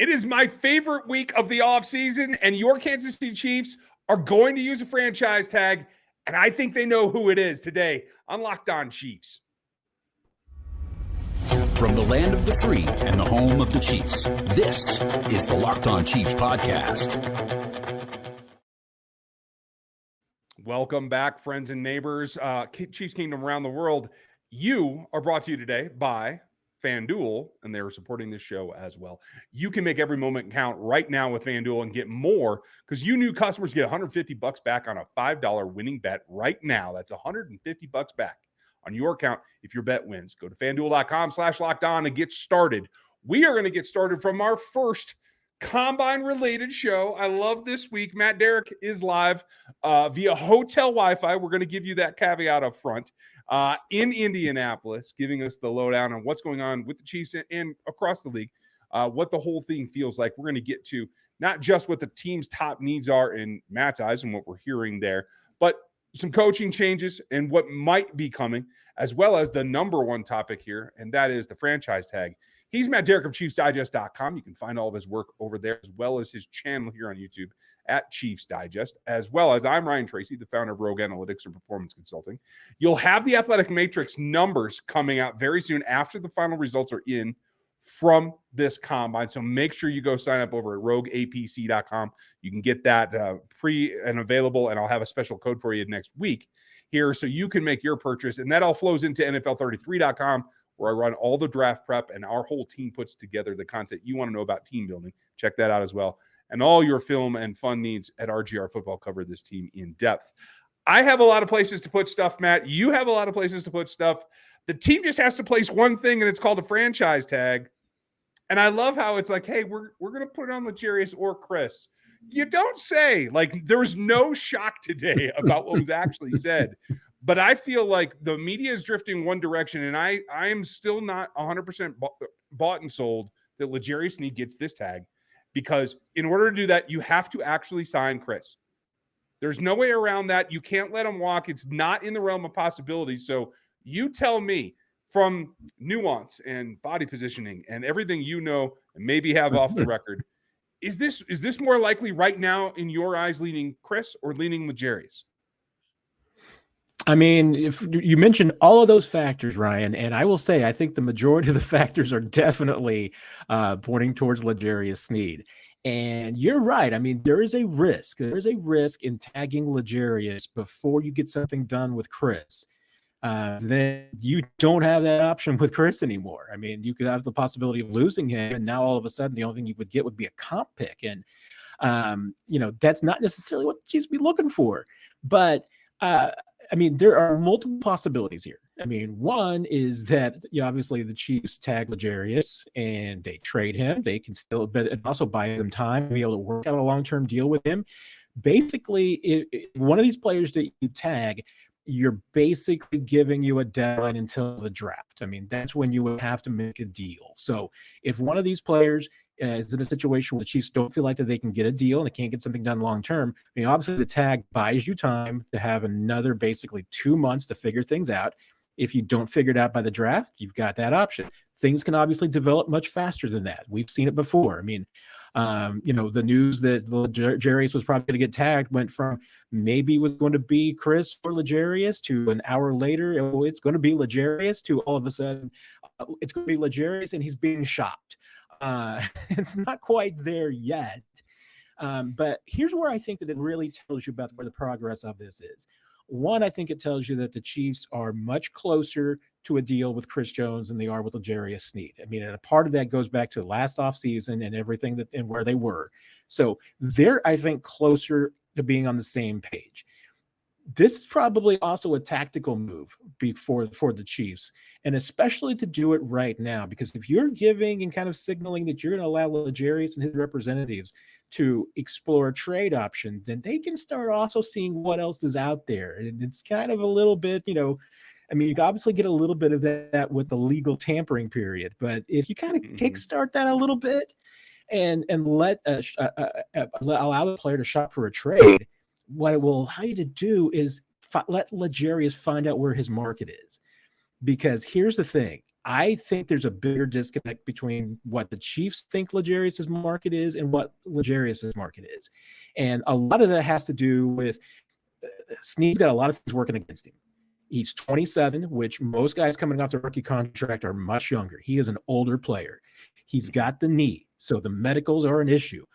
It is my favorite week of the offseason, and your Kansas City Chiefs are going to use a franchise tag, and I think they know who it is today on Locked On Chiefs. From the land of the free and the home of the Chiefs, this is the Locked On Chiefs podcast. Welcome back, friends and neighbors. Chiefs Kingdom around the world. You are brought to you today by FanDuel, and they're supporting this show as well. You can make every moment count right now with FanDuel and get more because you new customers get $150 back on a $5 winning bet right now. That's $150 back on your account if your bet wins. Go to FanDuel.com/lockedon and get started. We are going to get started from our first Combine-related show. I love this week. Matt Derrick is live via hotel Wi-Fi. We're going to give you that caveat up front. In Indianapolis, giving us the lowdown on what's going on with the Chiefs and across the league, what the whole thing feels like. We're going to get to not just what the team's top needs are in Matt's eyes and what we're hearing there, but some coaching changes and what might be coming, as well as the number one topic here, and that is the franchise tag. He's Matt Derrick of ChiefsDigest.com. You can find all of his work over there, as well as his channel here on YouTube at Chiefs Digest, as well as I'm Ryan Tracy, the founder of Rogue Analytics and Performance Consulting. You'll have the Athletic Matrix numbers coming out very soon after the final results are in from this combine. So make sure you go sign up over at rogueapc.com. You can get that pre and available, and I'll have a special code for you next week here so you can make your purchase. And that all flows into NFL33.com, where I run all the draft prep and our whole team puts together the content you want to know about team building. Check that out as well. And all your film and fun needs at RGR Football cover this team in depth. I have a lot of places to put stuff, Matt. You have a lot of places to put stuff. The team just has to place one thing, and it's called a franchise tag. And I love how it's like, hey, we're going to put it on L'Jarius or Chris. You don't say. Like, there was no shock today about what was actually said. But I feel like the media is drifting one direction, and I am still not 100% bought and sold that L'Jarius Sneed gets this tag. Because in order to do that, you have to actually sign Chris. There's no way around that. You can't let him walk. It's not in the realm of possibility. So you tell me, from nuance and body positioning and everything you know and maybe have off the record, is this more likely right now in your eyes leaning Chris or leaning L'Jarius? I mean, if you mentioned all of those factors, Ryan, and I will say I think the majority of the factors are definitely pointing towards L'Jarius Sneed. And you're right. I mean, there is a risk. There is a risk in tagging L'Jarius before you get something done with Chris. Then you don't have that option with Chris anymore. I mean, you could have the possibility of losing him, and now all of a sudden the only thing you would get would be a comp pick. And, that's not necessarily what the Chiefs be looking for. But, I mean, there are multiple possibilities here. I mean, one is that obviously the Chiefs tag L'Jarius and they trade him. They can still, but it also buys them time to be able to work out a long-term deal with him. Basically, one of these players that you tag, you're basically giving you a deadline until the draft. I mean, that's when you would have to make a deal. So if one of these players is in a situation where the Chiefs don't feel like that they can get a deal and they can't get something done long-term, I mean, obviously the tag buys you time to have another basically 2 months to figure things out. If you don't figure it out by the draft, you've got that option. Things can obviously develop much faster than that. We've seen it before. I mean, the news that L'Jarius was probably going to get tagged went from maybe it was going to be Chris or L'Jarius to an hour later, it's going to be L'Jarius, to all of a sudden it's going to be L'Jarius and he's being shopped. It's not quite there yet. But here's where I think that it really tells you about where the progress of this is. One, I think it tells you that the Chiefs are much closer to a deal with Chris Jones than they are with L'Jarius Sneed. I mean, and a part of that goes back to last offseason and everything and where they were. So they're, I think, closer to being on the same page. This is probably also a tactical move for the Chiefs, and especially to do it right now, because if you're giving and kind of signaling that you're going to allow L'Jarius and his representatives to explore a trade option, then they can start also seeing what else is out there. And it's kind of a little bit, I mean, you can obviously get a little bit of that with the legal tampering period, but if you kind of kickstart that a little bit and let allow the player to shop for a trade, what it will allow you to do is let L'Jarius find out where his market is. Because here's the thing. I think there's a bigger disconnect between what the Chiefs think L'Jarius' market is and what L'Jarius' market is. And a lot of that has to do with Sneed's got a lot of things working against him. He's 27, which most guys coming off the rookie contract are much younger. He is an older player. He's got the knee, so the medicals are an issue.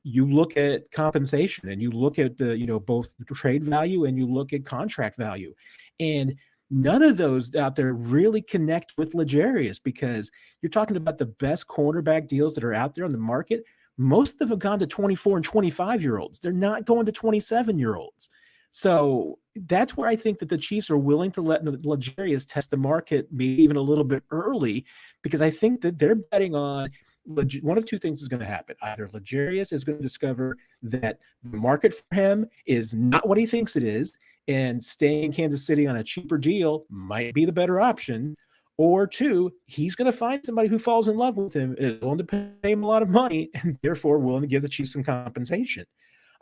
You look at compensation and you look at both the trade value and you look at contract value. And none of those out there really connect with L'Jarius, because you're talking about the best cornerback deals that are out there on the market. Most of them have gone to 24 and 25-year-olds. They're not going to 27-year-olds. So that's where I think that the Chiefs are willing to let L'Jarius test the market, maybe even a little bit early, because I think that they're betting on one of two things is going to happen. Either L'Jarius is going to discover that the market for him is not what he thinks it is, and staying in Kansas City on a cheaper deal might be the better option. Or two, he's going to find somebody who falls in love with him, is willing to pay him a lot of money, and therefore willing to give the Chiefs some compensation.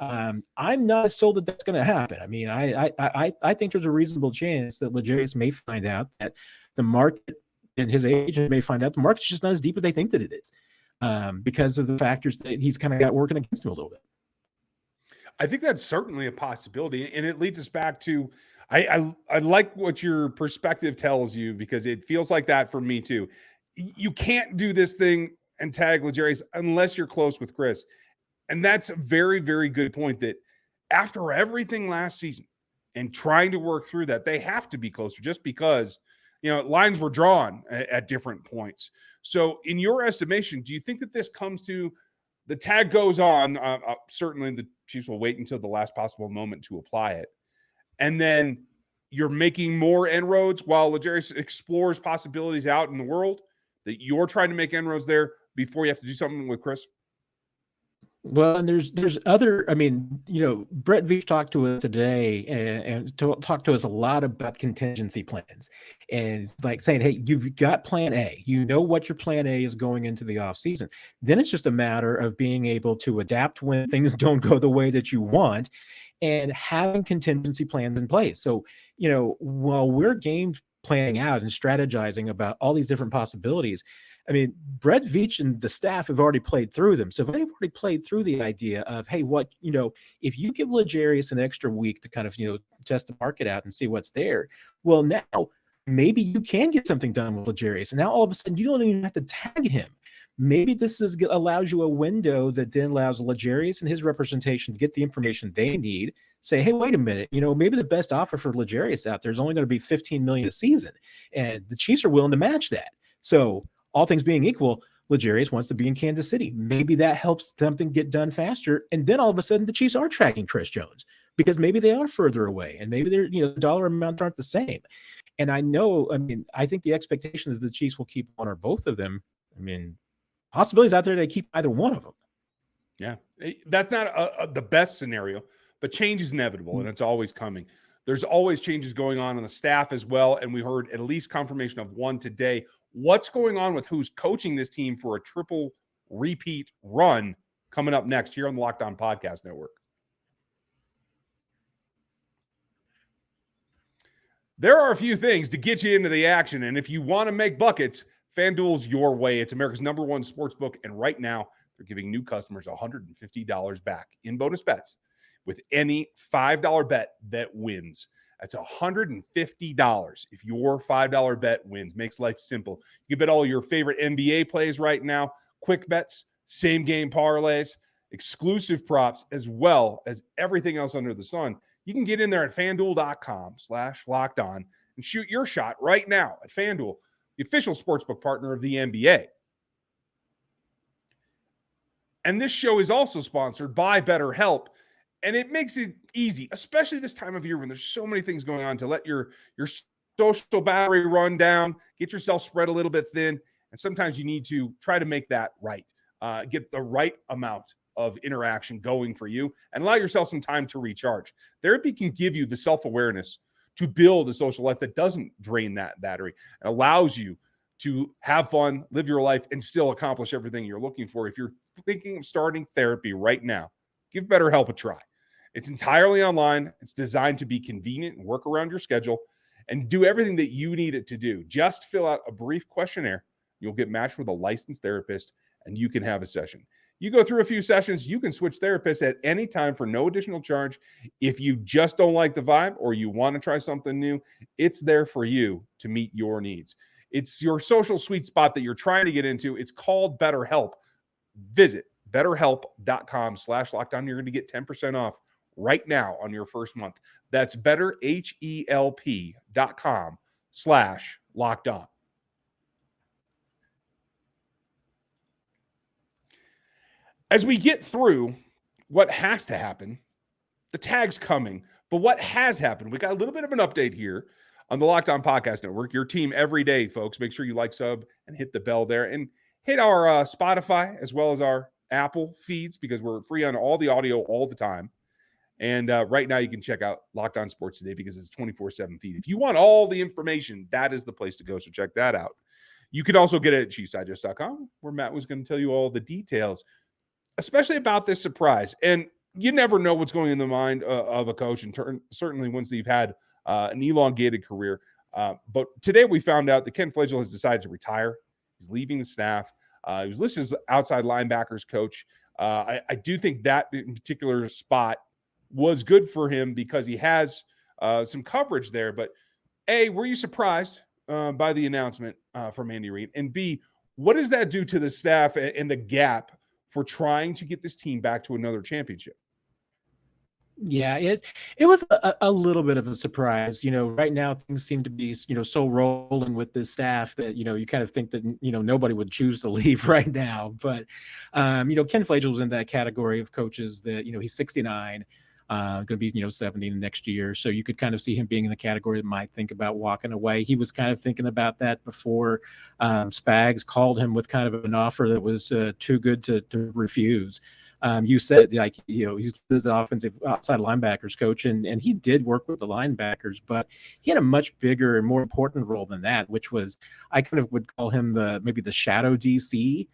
I'm not sold that that's going to happen. I mean, I think there's a reasonable chance that L'Jarius may find out that the market, and his agent may find out the market's just not as deep as they think that it is, because of the factors that he's kind of got working against him a little bit. I think that's certainly a possibility, and it leads us back to I like what your perspective tells you, because it feels like that for me too. You can't do this thing and tag L'Jarius unless you're close with Chris. And that's a very, very good point, that after everything last season and trying to work through that, they have to be closer, just because, lines were drawn at different points. So in your estimation, do you think that this comes to the tag goes on? Certainly the Chiefs will wait until the last possible moment to apply it. And then you're making more inroads while L'Jarius explores possibilities out in the world, that you're trying to make inroads there before you have to do something with Chris? Well, and there's other, Brett Veach talked to us today and talked to us a lot about contingency plans, and it's like saying, hey, you've got plan A, what your plan A is going into the off season. Then it's just a matter of being able to adapt when things don't go the way that you want, and having contingency plans in place. So, while we're game planning out and strategizing about all these different possibilities, I mean, Brett Veach and the staff have already played through them. So they've already played through the idea of, hey, if you give L'Jarius an extra week to kind of, test the market out and see what's there, well, now maybe you can get something done with L'Jarius. And now all of a sudden you don't even have to tag him. Maybe this allows you a window that then allows L'Jarius and his representation to get the information they need. Say, hey, wait a minute, maybe the best offer for L'Jarius out there is only going to be $15 million a season, and the Chiefs are willing to match that. So all things being equal, L'Jarius wants to be in Kansas City. Maybe that helps something get done faster. And then all of a sudden the Chiefs are tracking Chris Jones, because maybe they are further away and maybe their the dollar amounts aren't the same. And I think the expectation is the Chiefs will keep one or both of them. I mean, possibilities out there, they keep either one of them. Yeah, that's not the best scenario, but change is inevitable and it's always coming. There's always changes going on the staff as well. And we heard at least confirmation of one today. What's going on with who's coaching this team for a triple repeat run coming up next here on the Locked On Podcast Network? There are a few things to get you into the action, and if you want to make buckets, FanDuel's your way. It's America's number one sportsbook, and right now they're giving new customers $150 back in bonus bets with any $5 bet that wins. That's $150 if your $5 bet wins. Makes life simple. You can bet all your favorite NBA plays right now, quick bets, same game parlays, exclusive props, as well as everything else under the sun. You can get in there at FanDuel.com/lockedon and shoot your shot right now at FanDuel, the official sportsbook partner of the NBA. And this show is also sponsored by BetterHelp. And it makes it easy, especially this time of year when there's so many things going on, to let your social battery run down, get yourself spread a little bit thin. And sometimes you need to try to make that right. Get the right amount of interaction going for you and allow yourself some time to recharge. Therapy can give you the self-awareness to build a social life that doesn't drain that battery and allows you to have fun, live your life, and still accomplish everything you're looking for. If you're thinking of starting therapy right now, give BetterHelp a try. It's entirely online. It's designed to be convenient and work around your schedule. and do everything that you need it to do. Just fill out a brief questionnaire. You'll get matched with a licensed therapist, and you can have a session. You go through a few sessions, you can switch therapists at any time for no additional charge. If you just don't like the vibe or you want to try something new, it's there for you to meet your needs. It's your social sweet spot that you're trying to get into. It's called BetterHelp. Visit betterhelp.com/lockdown. You're going to get 10% off right now on your first month. That's betterhelp.com/lockdown. As we get through what has to happen, the tag's coming, but what has happened? We got a little bit of an update here on the Locked On Podcast Network. Your team every day, folks. Make sure you like, sub, and hit the bell there. And hit our Spotify as well as our Apple feeds because we're free on all the audio all the time. And right now you can check out Locked On Sports Today because it's 24/7 feed. If you want all the information, that is the place to go. So check that out. You can also get it at ChiefsDigest.com where Matt was going to tell you all the details, especially about this surprise. And you never know what's going in the mind of a coach, and certainly once they've had an elongated career. But today we found out that Ken Flagel has decided to retire. He's leaving the staff. He was listed as outside linebackers coach. I do think that in particular spot was good for him because he has some coverage there. But A, were you surprised by the announcement from Andy Reid? And B, what does that do to the staff and the gap for trying to get this team back to another championship? Yeah, it was a little bit of a surprise. Right now things seem to be, so rolling with this staff that, you kind of think that, nobody would choose to leave right now. But, Ken Flagel was in that category of coaches that, he's 69, going to be, 70 next year. So you could kind of see him being in the category that might think about walking away. He was kind of thinking about that before Spags called him with kind of an offer that was too good to refuse. You said, he's this offensive outside linebackers coach, and he did work with the linebackers, but he had a much bigger and more important role than that, which was, I kind of would call him maybe the shadow DC,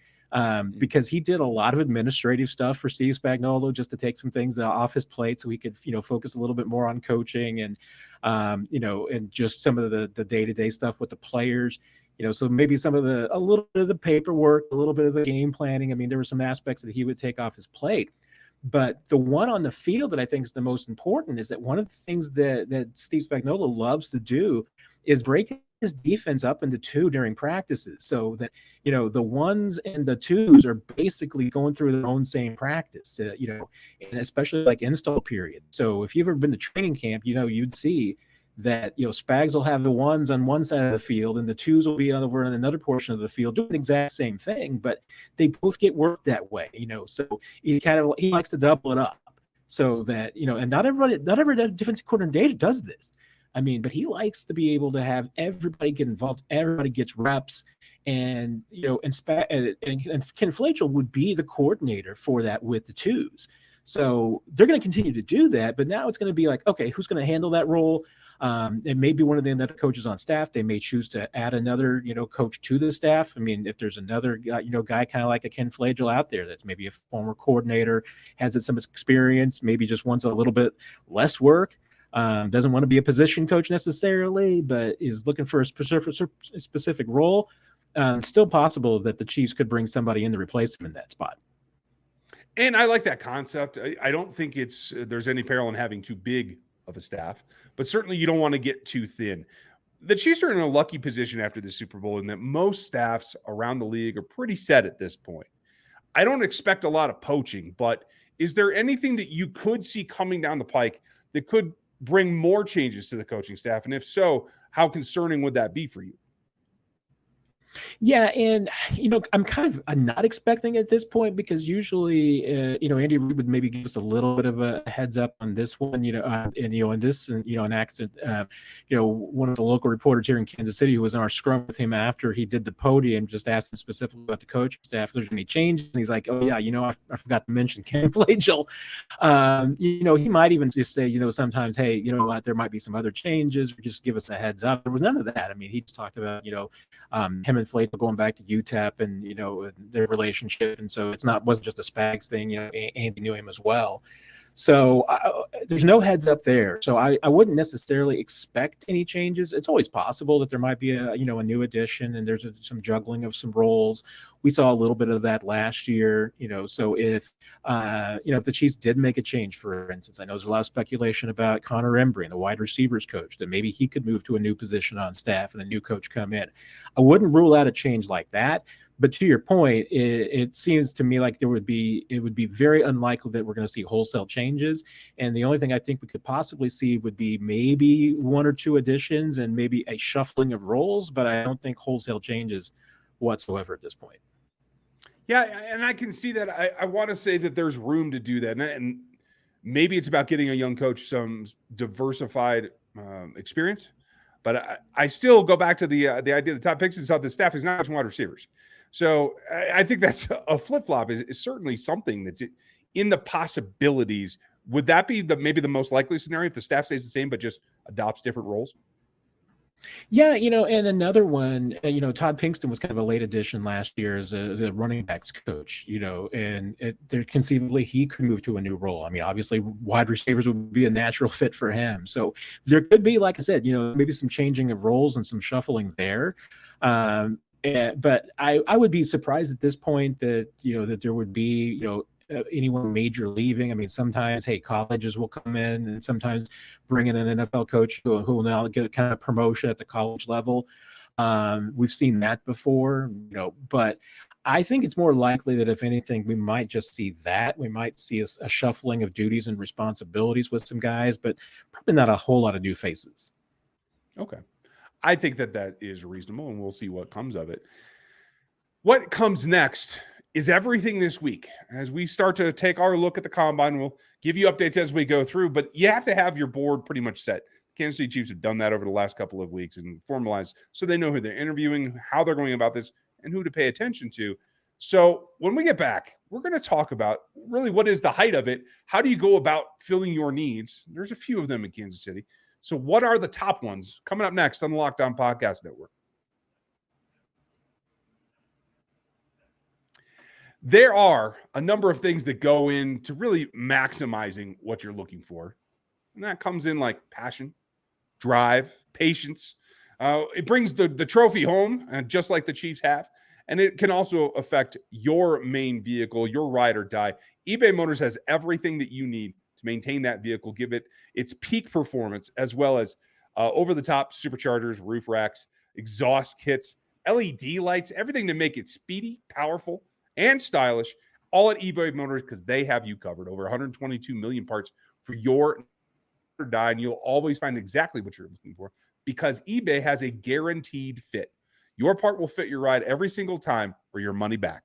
because he did a lot of administrative stuff for Steve Spagnuolo just to take some things off his plate so he could, focus a little bit more on coaching and, and just some of the day-to-day stuff with the players. So maybe a little bit of the paperwork, a little bit of the game planning. I mean, there were some aspects that he would take off his plate. But the one on the field that I think is the most important is that one of the things that Steve Spagnuolo loves to do is break his defense up into two during practices so that, the ones and the twos are basically going through their own same practice, and especially like install period. So if you've ever been to training camp, you'd see that Spags will have the ones on one side of the field and the twos will be over on another portion of the field doing the exact same thing, but they both get worked that way, so he likes to double it up so that, and not every defensive coordinator done this. I mean, but he likes to be able to have everybody get involved, everybody gets reps, and and Ken Flagel would be the coordinator for that with the twos. So they're going to continue to do that, but now it's going to be like, okay, who's going to handle that role? And maybe one of the other coaches on staff, they may choose to add another, coach to the staff. I mean, if there's another, guy kind of like a Ken Flagel out there that's maybe a former coordinator, has some experience, maybe just wants a little bit less work, doesn't want to be a position coach necessarily, but is looking for a specific role, still possible that the Chiefs could bring somebody in to replace him in that spot. And I like that concept. I don't think there's any peril in having too big of a staff, but certainly you don't want to get too thin. The Chiefs are in a lucky position after the Super Bowl in that most staffs around the league are pretty set at this point. I don't expect a lot of poaching, but is there anything that you could see coming down the pike that could bring more changes to the coaching staff? And if so, how concerning would that be for you? Yeah, and I'm not expecting at this point because usually Andy Reid would maybe give us a little bit of a heads up on this one, an accident. One of the local reporters here in Kansas City who was on our scrum with him after he did the podium just asked him specifically about the coaching staff if there's any changes, and he's like, oh yeah, I forgot to mention Ken Flagel. He might even just say, sometimes, hey, you know what, there might be some other changes, or just give us a heads up. There was none of that. I mean, he just talked about him and Flagel going back to UTEP and their relationship, and so wasn't just a Spags thing. Andy knew him as well, So there's no heads up there. So I wouldn't necessarily expect any changes. It's always possible that there might be a new addition and there's some juggling of some roles. We saw a little bit of that last year. So if if the Chiefs did make a change, for instance, I know there's a lot of speculation about Connor Embry and the wide receivers coach, that maybe he could move to a new position on staff and a new coach come in. I wouldn't rule out a change like that. But to your point, it seems to me like it would be very unlikely that we're going to see wholesale changes. And the only thing I think we could possibly see would be maybe one or two additions and maybe a shuffling of roles. But I don't think wholesale changes whatsoever at this point. Yeah, and I can see that. I want to say that there's room to do that. And maybe it's about getting a young coach some diversified experience. But I still go back to the idea the top picks is how the staff is not much wide receivers. So I think that's a flip-flop is certainly something that's in the possibilities. Would that be maybe the most likely scenario if the staff stays the same but just adopts different roles? Yeah, and another one, Todd Pinkston was kind of a late addition last year as a running backs coach, and there conceivably he could move to a new role. I mean, obviously wide receivers would be a natural fit for him. So there could be, like I said, maybe some changing of roles and some shuffling there. But I would be surprised at this point that, that there would be, anyone major leaving. I mean, sometimes, colleges will come in and sometimes bring in an NFL coach who will now get a kind of promotion at the college level. We've seen that before, but I think it's more likely that if anything, we might just see that. We might see a shuffling of duties and responsibilities with some guys, but probably not a whole lot of new faces. Okay. I think that is reasonable, and we'll see what comes of it. What comes next is everything this week. As we start to take our look at the combine, we'll give you updates as we go through, but you have to have your board pretty much set. Kansas City Chiefs have done that over the last couple of weeks and formalized so they know who they're interviewing, how they're going about this, and who to pay attention to. So when we get back, we're going to talk about really what is the height of it. How do you go about filling your needs? There's a few of them in Kansas City. So what are the top ones? Coming up next on the Locked On Podcast Network. There are a number of things that go into really maximizing what you're looking for. And that comes in like passion, drive, patience. It brings the trophy home, just like the Chiefs have. And it can also affect your main vehicle, your ride or die. eBay Motors has everything that you need to maintain that vehicle, give it its peak performance, as well as over-the-top superchargers, roof racks, exhaust kits, LED lights, everything to make it speedy, powerful, and stylish, all at eBay Motors, because they have you covered. Over 122 million parts for your die, and you'll always find exactly what you're looking for because eBay has a guaranteed fit. Your part will fit your ride every single time or your money back.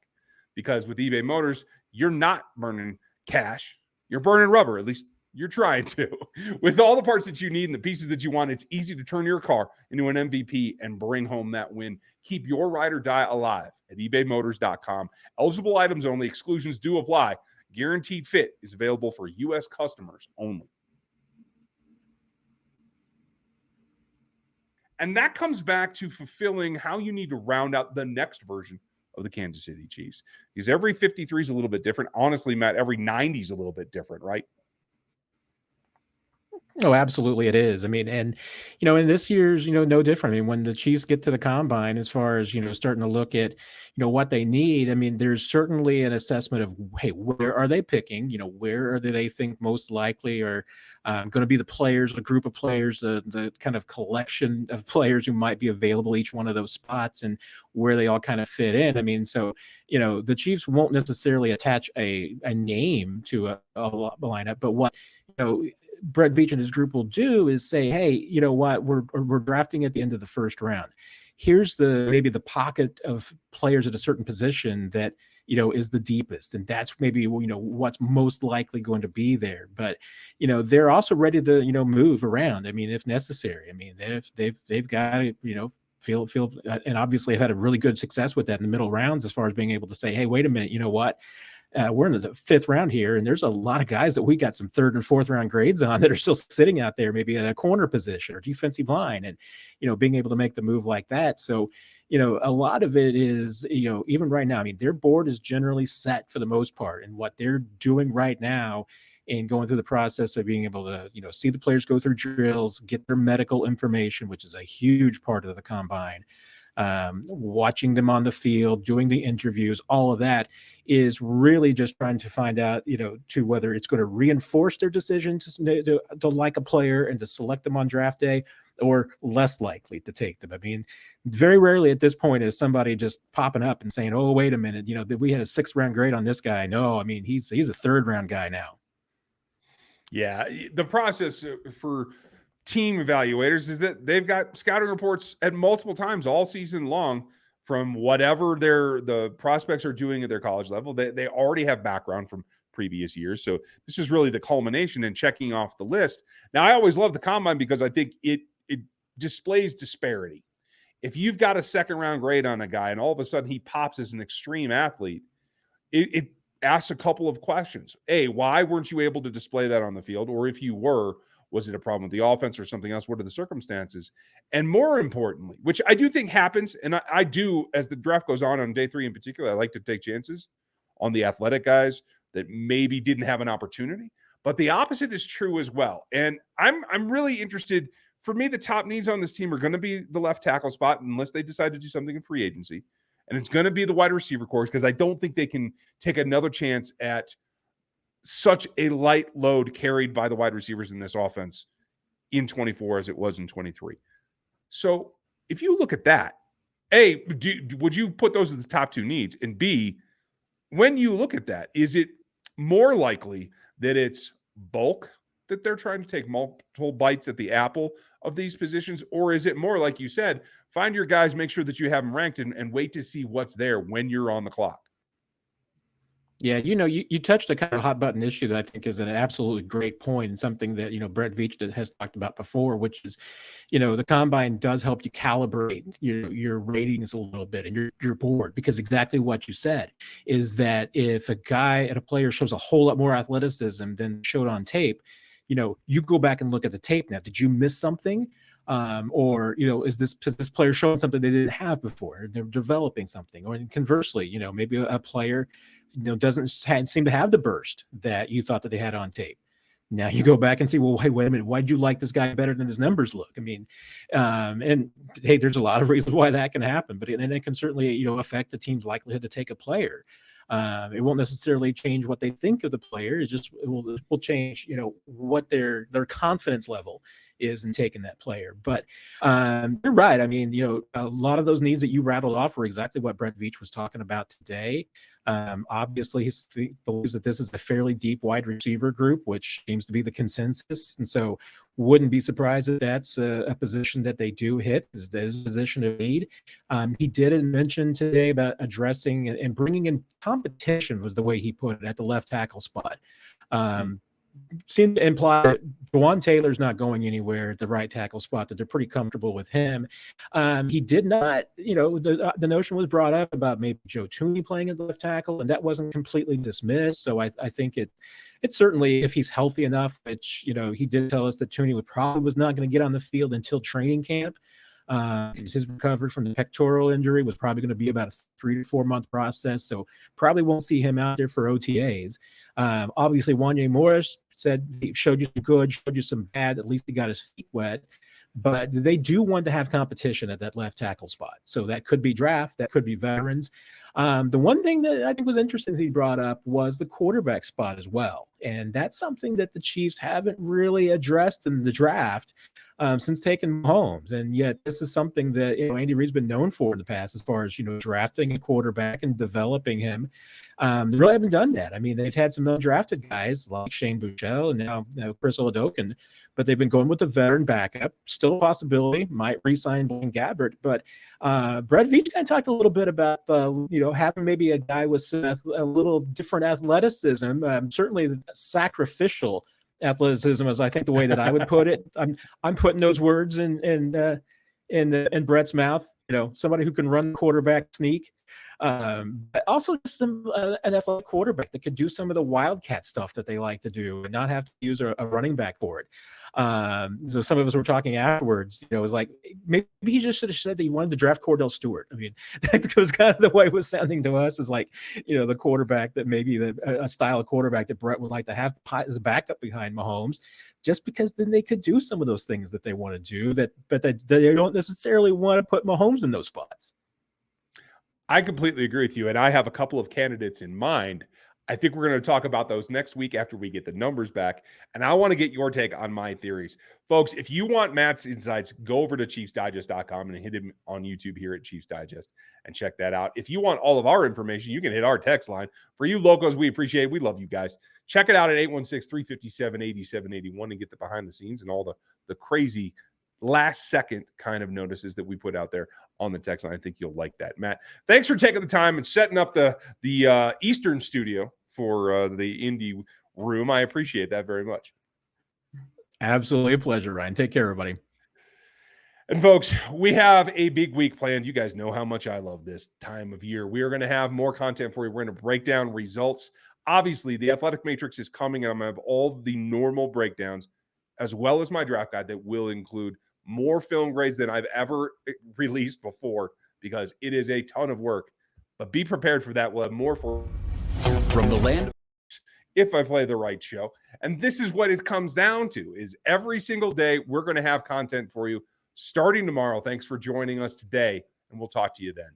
Because with eBay Motors, you're not burning cash. You're burning rubber. At least you're trying to. With all the parts that you need and the pieces that you want, it's easy to turn your car into an MVP and bring home that win. Keep your ride or die alive at ebaymotors.com. Eligible items only. Exclusions do apply. Guaranteed fit is available for U.S. customers only. And that comes back to fulfilling how you need to round out the next version of the Kansas City Chiefs. Because every 53 is a little bit different. Honestly, Matt, every 90 is a little bit different, right? Oh, absolutely it is. I mean, and, in this year's, no different. I mean, when the Chiefs get to the combine, as far as, starting to look at, what they need, I mean, there's certainly an assessment of, hey, where are they picking? Where do they think most likely are going to be the players, the group of players, the kind of collection of players who might be available each one of those spots and where they all kind of fit in. I mean, so, the Chiefs won't necessarily attach a name to a lineup, but what, Brett Veach and his group will do is say, hey, you know what, we're drafting at the end of the first round. Here's maybe the pocket of players at a certain position that, is the deepest. And that's maybe, what's most likely going to be there. But, they're also ready to, move around. I mean, if necessary. I mean, they've got to, feel, and obviously have had a really good success with that in the middle rounds as far as being able to say, hey, wait a minute, you know what? We're in the fifth round here, and there's a lot of guys that we got some third and fourth round grades on that are still sitting out there, maybe in a corner position or defensive line, and being able to make the move like that. So, a lot of it is, even right now, I mean, their board is generally set for the most part, and what they're doing right now in going through the process of being able to, see the players go through drills, get their medical information, which is a huge part of the combine. Watching them on the field, doing the interviews, all of that is really just trying to find out, to whether it's going to reinforce their decision to like a player and to select them on draft day, or less likely to take them. I mean, very rarely at this point is somebody just popping up and saying, "Oh, wait a minute, we had a 6th round grade on this guy." No, I mean, he's a 3rd round guy now. Yeah, the process for team evaluators is that they've got scouting reports at multiple times all season long from whatever the prospects are doing at their college level. They already have background from previous years. So this is really the culmination and checking off the list. Now, I always love the combine because I think it displays disparity. If you've got a 2nd round grade on a guy and all of a sudden he pops as an extreme athlete, it asks a couple of questions. A, why weren't you able to display that on the field? Or if you were, was it a problem with the offense or something else? What are the circumstances? And more importantly, which I do think happens, and I do, as the draft goes on day 3 in particular, I like to take chances on the athletic guys that maybe didn't have an opportunity. But the opposite is true as well. And I'm really interested. For me, the top needs on this team are going to be the left tackle spot, unless they decide to do something in free agency. And it's going to be the wide receiver corps, because I don't think they can take another chance at such a light load carried by the wide receivers in this offense in 24 as it was in 23. So if you look at that, A, would you put those as the top 2 needs? And B, when you look at that, is it more likely that it's bulk, that they're trying to take multiple bites at the apple of these positions? Or is it more, like you said, find your guys, make sure that you have them ranked, and wait to see what's there when you're on the clock? Yeah, you touched a kind of hot button issue that I think is an absolutely great point, and something that, Brett Veach has talked about before, which is, the combine does help you calibrate your ratings a little bit and your board, because exactly what you said is that if a player shows a whole lot more athleticism than showed on tape, you go back and look at the tape now. Did you miss something? Or, is this player showing something they didn't have before? They're developing something. Or conversely, maybe a player doesn't seem to have the burst that you thought that they had on tape. Now you go back and see, well, wait a minute, why'd you like this guy better than his numbers look? I mean, and hey, there's a lot of reasons why that can happen, but it can certainly, affect the team's likelihood to take a player. It won't necessarily change what they think of the player. It will change, what their confidence level is in taking that player. But you're right. I mean, a lot of those needs that you rattled off were exactly what Brett Veach was talking about today. Obviously, he believes that this is a fairly deep wide receiver group, which seems to be the consensus. And so wouldn't be surprised if that's a position that they do hit, is a position of need. He did mention today about addressing and bringing in competition, was the way he put it, at the left tackle spot. Seemed to imply that Juwan Taylor's not going anywhere at the right tackle spot, that they're pretty comfortable with him. He did not, the notion was brought up about maybe Joe Tooney playing at the left tackle, and that wasn't completely dismissed. So I think it's certainly, if he's healthy enough, which, he did tell us that Tooney was not going to get on the field until training camp. His recovery from the pectoral injury was probably going to be about a 3 to 4 month process. So probably won't see him out there for OTAs. Obviously, Wanya Morris said he showed you some good, showed you some bad. At least he got his feet wet. But they do want to have competition at that left tackle spot. So that could be draft, that could be veterans. The one thing that I think was interesting that he brought up was the quarterback spot as well. And that's something that the Chiefs haven't really addressed in the draft since taking Mahomes. And yet this is something that Andy Reid's been known for in the past, as far as drafting a quarterback and developing him. They really haven't done that. I mean, they've had some undrafted guys like Shane Buechele and now Chris Oladokun, but they've been going with the veteran backup. Still a possibility, might re-sign Blaine Gabbert. But Brett Veach kind of talked a little bit about having maybe a guy with a little different athleticism, certainly sacrificial athleticism, is I think the way that I would put it. I'm putting those words in Brett's mouth. Somebody who can run quarterback sneak, but also just an athletic quarterback that could do some of the wildcat stuff that they like to do and not have to use a running back for it. So some of us were talking afterwards, it was like, maybe he just should have said that he wanted to draft Cordell Stewart. I mean, that was kind of the way it was sounding to us, is like, the quarterback that maybe a style of quarterback that Brett would like to have as a backup behind Mahomes, just because then they could do some of those things that they want to do, but they don't necessarily want to put Mahomes in those spots. I completely agree with you, and I have a couple of candidates in mind. I think we're going to talk about those next week after we get the numbers back, and I want to get your take on my theories. Folks, if you want Matt's insights, go over to ChiefsDigest.com and hit him on YouTube here at Chiefs Digest and check that out. If you want all of our information, you can hit our text line. For you locals, we appreciate it. We love you guys. Check it out at 816-357-8781 and get the behind the scenes and all the crazy last second kind of notices that we put out there on the text line. I think you'll like that. Matt, thanks for taking the time and setting up the Eastern studio for the Indy room. I appreciate that very much. Absolutely a pleasure, Ryan. Take care, everybody. And folks, we have a big week planned. You guys know how much I love this time of year. We are going to have more content for you. We're going to break down results. Obviously, the Athletic Matrix is coming, and I'm going to have all the normal breakdowns, as well as my draft guide that will include more film grades than I've ever released before, because it is a ton of work. But be prepared for that. We'll have more for From the land, if I play the right show. And this is what it comes down to, is every single day we're going to have content for you starting tomorrow. Thanks for joining us today, and we'll talk to you then.